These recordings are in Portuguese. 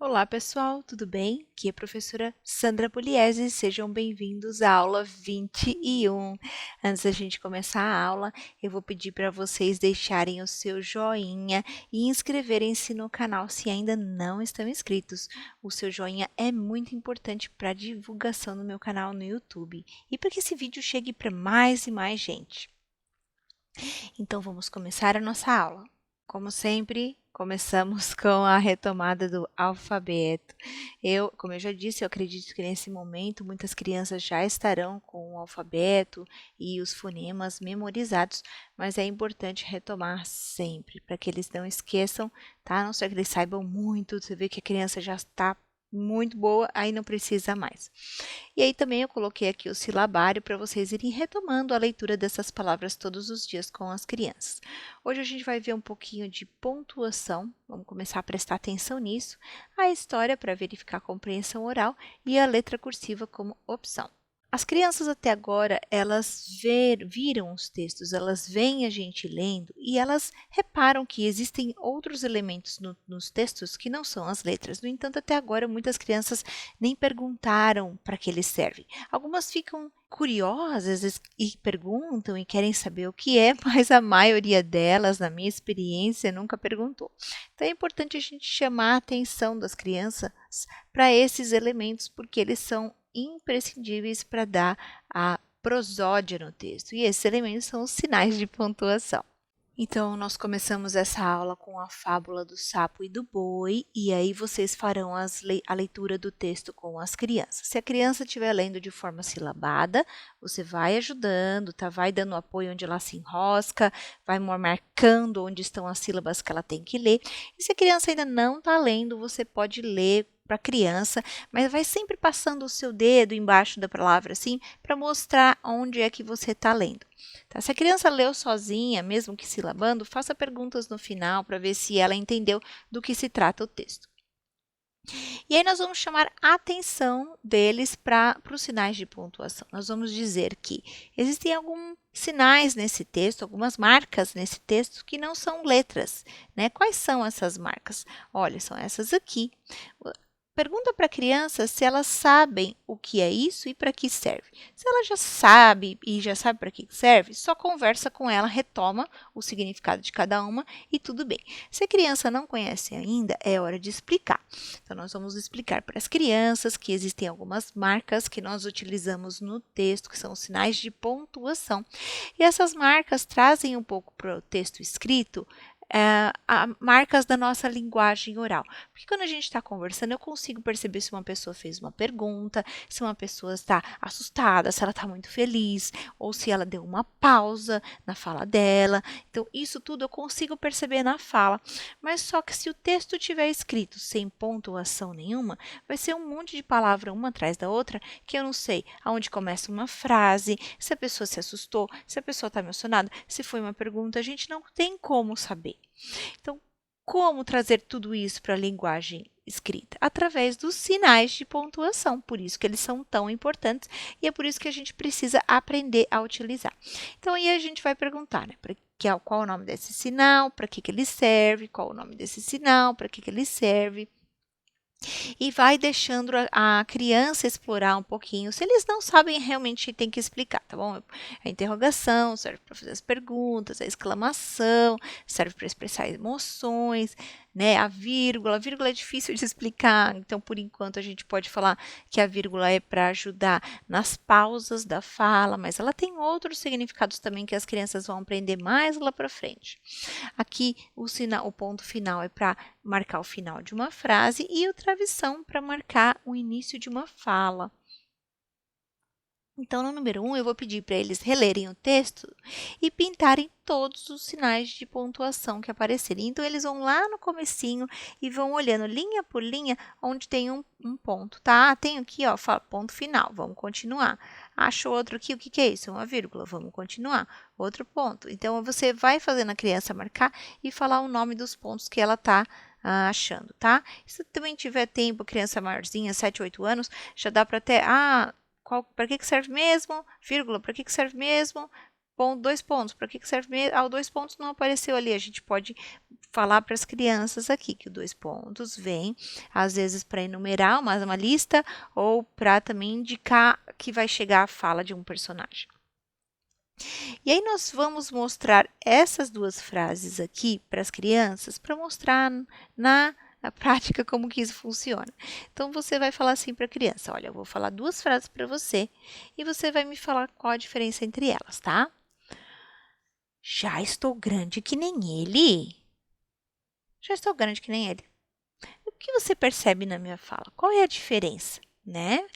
Olá pessoal, tudo bem? Aqui é a professora Sandra Pugliese, sejam bem-vindos à aula 21. Antes da gente começar a aula, eu vou pedir para vocês deixarem o seu joinha e inscreverem-se no canal se ainda não estão inscritos. O seu joinha é muito importante para a divulgação do meu canal no YouTube e para que esse vídeo chegue para mais e mais gente. Então vamos começar a nossa aula. Como sempre, começamos com a retomada do alfabeto. Como eu já disse, eu acredito que nesse momento muitas crianças já estarão com o alfabeto e os fonemas memorizados, mas é importante retomar sempre, para que eles não esqueçam, tá? A não ser que eles saibam muito, você vê que a criança já está muito boa, aí não precisa mais. E aí também eu coloquei aqui o silabário para vocês irem retomando a leitura dessas palavras todos os dias com as crianças. Hoje a gente vai ver um pouquinho de pontuação, vamos começar a prestar atenção nisso, a história para verificar a compreensão oral e a letra cursiva como opção. As crianças até agora, elas viram os textos, elas veem a gente lendo e elas reparam que existem outros elementos nos textos que não são as letras. No entanto, até agora, muitas crianças nem perguntaram para que eles servem. Algumas ficam curiosas e perguntam e querem saber o que é, mas a maioria delas, na minha experiência, nunca perguntou. Então, é importante a gente chamar a atenção das crianças para esses elementos, porque eles são imprescindíveis para dar a prosódia no texto. E esses elementos são os sinais de pontuação. Então, nós começamos essa aula com a fábula do sapo e do boi, e aí vocês farão a leitura do texto com as crianças. Se a criança estiver lendo de forma silabada, você vai ajudando, tá? Vai dando apoio onde ela se enrosca, vai marcando onde estão as sílabas que ela tem que ler. E se a criança ainda não está lendo, você pode ler para a criança, mas vai sempre passando o seu dedo embaixo da palavra assim, para mostrar onde é que você está lendo. Tá? Se a criança leu sozinha, mesmo que silabando, faça perguntas no final para ver se ela entendeu do que se trata o texto. E aí nós vamos chamar a atenção deles para os sinais de pontuação. Nós vamos dizer que existem alguns sinais nesse texto, algumas marcas nesse texto que não são letras, né? Quais são essas marcas? Olha, são essas aqui. Pergunta para a criança se elas sabem o que é isso e para que serve. Se ela já sabe e já sabe para que serve, só conversa com ela, retoma o significado de cada uma e tudo bem. Se a criança não conhece ainda, é hora de explicar. Então, nós vamos explicar para as crianças que existem algumas marcas que nós utilizamos no texto, que são os sinais de pontuação. E essas marcas trazem um pouco para o texto escrito marcas da nossa linguagem oral. Porque quando a gente está conversando, eu consigo perceber se uma pessoa fez uma pergunta, se uma pessoa está assustada, se ela está muito feliz, ou se ela deu uma pausa na fala dela. Então, isso tudo eu consigo perceber na fala. Mas só que se o texto tiver escrito sem pontuação nenhuma, vai ser um monte de palavra uma atrás da outra, que eu não sei aonde começa uma frase, se a pessoa se assustou, se a pessoa está emocionada, se foi uma pergunta, a gente não tem como saber. Então, como trazer tudo isso para a linguagem escrita? Através dos sinais de pontuação, por isso que eles são tão importantes e é por isso que a gente precisa aprender a utilizar. Então, aí a gente vai perguntar, né, qual é o nome desse sinal, para que ele serve, qual é o nome desse sinal, para que ele serve. E vai deixando a criança explorar um pouquinho. Se eles não sabem, realmente tem que explicar, tá bom? A interrogação serve para fazer as perguntas, a exclamação serve para expressar emoções, né? A vírgula é difícil de explicar, então por enquanto a gente pode falar que a vírgula é para ajudar nas pausas da fala, mas ela tem outros significados também que as crianças vão aprender mais lá para frente. Aqui o ponto final é para marcar o final de uma frase e o travessão para marcar o início de uma fala. Então, no número 1, eu vou pedir para eles relerem o texto e pintarem todos os sinais de pontuação que aparecerem. Então, eles vão lá no comecinho e vão olhando linha por linha onde tem um ponto, tá? Tem aqui, ó, ponto final, vamos continuar. Achou outro aqui, o que é isso? Uma vírgula, vamos continuar. Outro ponto. Então, você vai fazendo a criança marcar e falar o nome dos pontos que ela está achando, tá? Se também tiver tempo, criança maiorzinha, 7, 8 anos, já dá para até, para que serve mesmo? Vírgula, para que serve mesmo? ponto, 2 pontos. Para que serve? O 2 pontos não apareceu ali. A gente pode falar para as crianças aqui que o 2 pontos vem, às vezes, para enumerar uma lista ou para também indicar que vai chegar a fala de um personagem. E aí nós vamos mostrar essas duas frases aqui para as crianças para mostrar na prática como que isso funciona. Então você vai falar assim para a criança: olha, eu vou falar duas frases para você e você vai me falar qual a diferença entre elas, tá? Já estou grande que nem ele. Já estou grande que nem ele. O que você percebe na minha fala? Qual é a diferença? Né?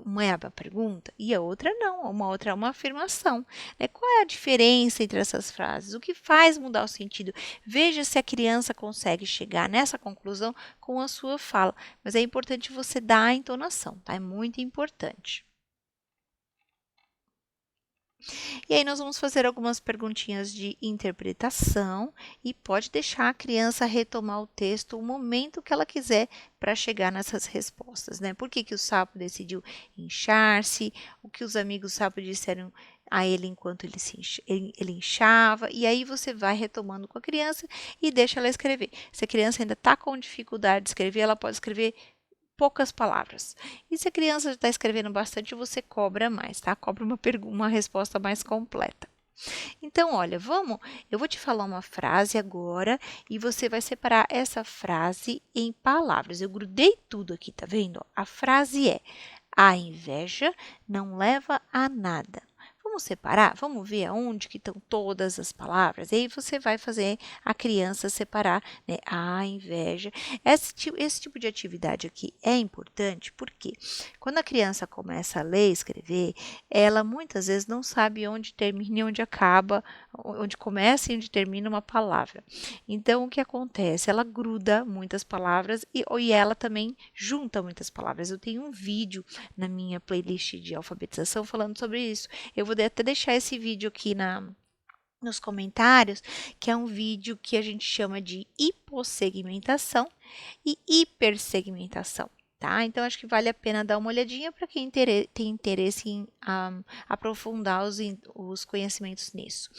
Uma é a pergunta e a outra não, uma outra é uma afirmação. Né? Qual é a diferença entre essas frases? O que faz mudar o sentido? Veja se a criança consegue chegar nessa conclusão com a sua fala. Mas é importante você dar a entonação, tá? É muito importante. E aí nós vamos fazer algumas perguntinhas de interpretação e pode deixar a criança retomar o texto o momento que ela quiser para chegar nessas respostas, né? Por que que o sapo decidiu inchar-se? O que os amigos sapo disseram a ele enquanto ele inchava? E aí você vai retomando com a criança e deixa ela escrever. Se a criança ainda está com dificuldade de escrever, ela pode escrever poucas palavras. E se a criança está escrevendo bastante, você cobra mais, tá? Cobra uma resposta mais completa. Então, olha, eu vou te falar uma frase agora e você vai separar essa frase em palavras. Eu grudei tudo aqui, tá vendo? A frase é: a inveja não leva a nada. Vamos separar? Vamos ver aonde que estão todas as palavras? E aí você vai fazer a criança separar, né? A inveja. Esse tipo de atividade aqui é importante porque quando a criança começa a ler e escrever, ela muitas vezes não sabe onde termina e onde acaba, onde começa e onde termina uma palavra. Então, o que acontece? Ela gruda muitas palavras e ela também junta muitas palavras. Eu tenho um vídeo na minha playlist de alfabetização falando sobre isso. Eu vou até deixar esse vídeo aqui nos comentários, que é um vídeo que a gente chama de hipossegmentação e hipersegmentação. Tá? Então, acho que vale a pena dar uma olhadinha para quem tem interesse em aprofundar os conhecimentos nisso.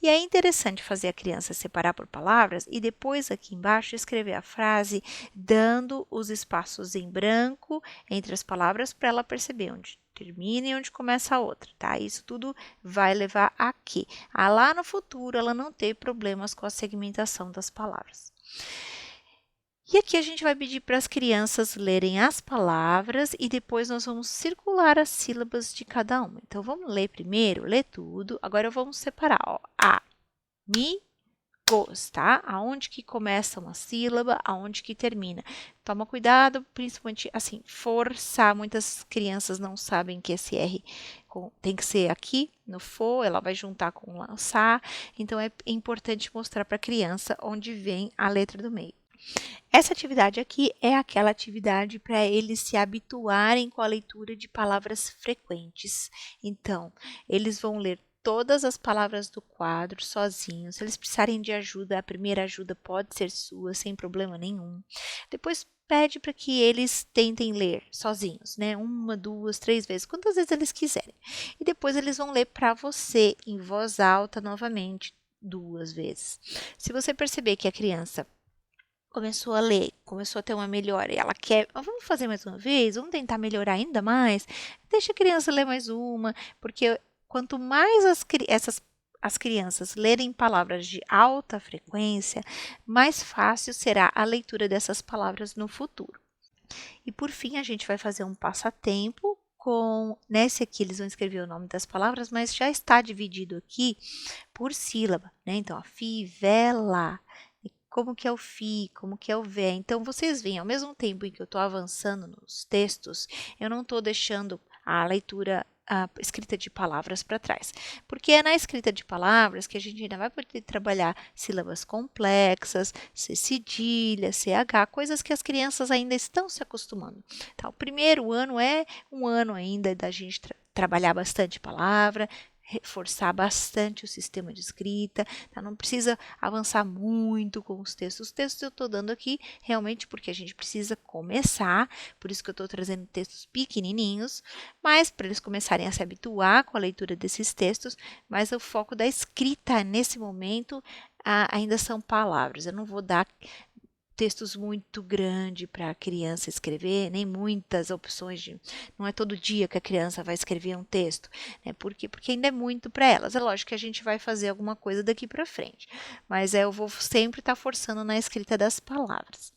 E é interessante fazer a criança separar por palavras e depois aqui embaixo escrever a frase dando os espaços em branco entre as palavras para ela perceber onde termina e onde começa a outra, tá? Isso tudo vai levar a quê? A lá no futuro ela não ter problemas com a segmentação das palavras. E aqui a gente vai pedir para as crianças lerem as palavras e depois nós vamos circular as sílabas de cada uma. Então, vamos ler primeiro, ler tudo. Agora, vamos separar, ó. Amigos, tá? Aonde que começa uma sílaba, aonde que termina. Toma cuidado, principalmente, assim, forçar. Muitas crianças não sabem que esse R tem que ser aqui, no for, ela vai juntar com lançar. Então, é importante mostrar para a criança onde vem a letra do meio. Essa atividade aqui é aquela atividade para eles se habituarem com a leitura de palavras frequentes. Então, eles vão ler todas as palavras do quadro sozinhos. Se eles precisarem de ajuda, a primeira ajuda pode ser sua, sem problema nenhum. Depois, pede para que eles tentem ler sozinhos, né? 1, 2, 3 vezes, quantas vezes eles quiserem. E depois eles vão ler para você, em voz alta, novamente, 2 vezes. Se você perceber que a criança começou a ler, começou a ter uma melhora e ela quer, vamos fazer mais uma vez, vamos tentar melhorar ainda mais, deixa a criança ler mais uma, porque quanto mais as crianças lerem palavras de alta frequência, mais fácil será a leitura dessas palavras no futuro. E por fim, a gente vai fazer um passatempo nesse aqui eles vão escrever o nome das palavras, mas já está dividido aqui por sílaba, né? Então, a fivela. Como que é o fi, como que é o vé. Então, vocês veem, ao mesmo tempo em que eu estou avançando nos textos, eu não estou deixando a leitura escrita de palavras para trás. Porque é na escrita de palavras que a gente ainda vai poder trabalhar sílabas complexas, C cedilha, CH, coisas que as crianças ainda estão se acostumando. Então, o primeiro ano é um ano ainda da gente trabalhar bastante palavra, reforçar bastante o sistema de escrita, tá? Não precisa avançar muito com os textos. Os textos eu estou dando aqui realmente porque a gente precisa começar, por isso que eu estou trazendo textos pequenininhos, mas para eles começarem a se habituar com a leitura desses textos, mas o foco da escrita nesse momento ainda são palavras. Eu não vou dar textos muito grandes para a criança escrever, nem muitas opções não é todo dia que a criança vai escrever um texto, né? Por quê? Porque ainda é muito para elas. É lógico que a gente vai fazer alguma coisa daqui para frente, mas eu vou sempre estar forçando na escrita das palavras.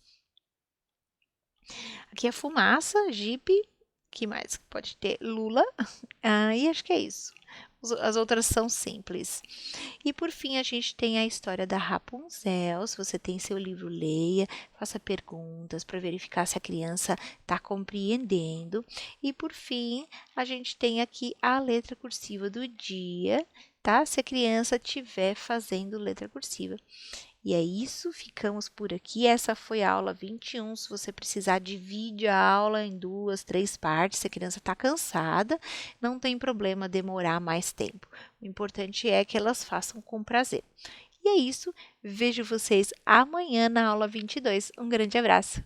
Aqui é fumaça, jipe, que mais pode ter? Lula, e acho que é isso. As outras são simples. E por fim, a gente tem a história da Rapunzel. Se você tem seu livro, leia, faça perguntas para verificar se a criança está compreendendo. E por fim, a gente tem aqui a letra cursiva do dia, tá? Se a criança estiver fazendo letra cursiva. E é isso, ficamos por aqui. Essa foi a aula 21. Se você precisar, divide a aula em 2, 3 partes. Se a criança está cansada, não tem problema demorar mais tempo. O importante é que elas façam com prazer. E é isso, vejo vocês amanhã na aula 22. Um grande abraço!